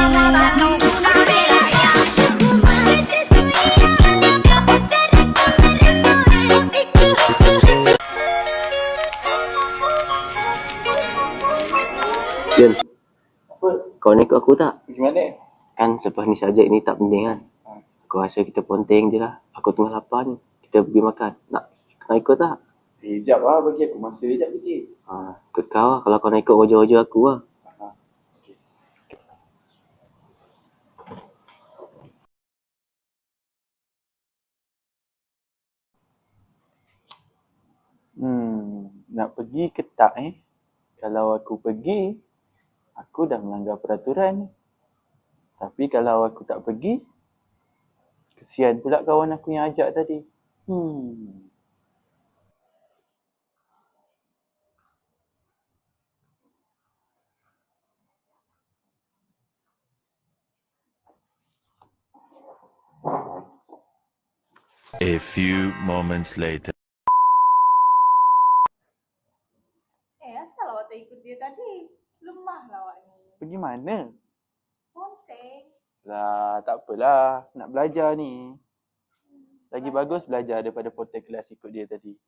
Jun, Apa? kau nak ikut aku tak? Gimana? Kan selepas ni subjek ni tak penting kan? Aku rasa kita ponteng je lah. Aku tengah lapar ni. Kita pergi makan. Nak ikut tak? Sekejap lah, bagi aku masa sekejap sikit. Ikut kau lah. Kalau kau nak ikut roja-roja aku lah. Nak pergi ke tak Kalau aku pergi, aku dah melanggar peraturan. Tapi kalau aku tak pergi, kesian pula kawan aku yang ajak tadi. A few moments later. Asal awak tak ikut dia tadi? Lemah lah awak ni. Pergi mana? Ponteng. Lah, tak apalah. Nak belajar ni. Lagi bagus belajar daripada ponteng kelas ikut dia tadi.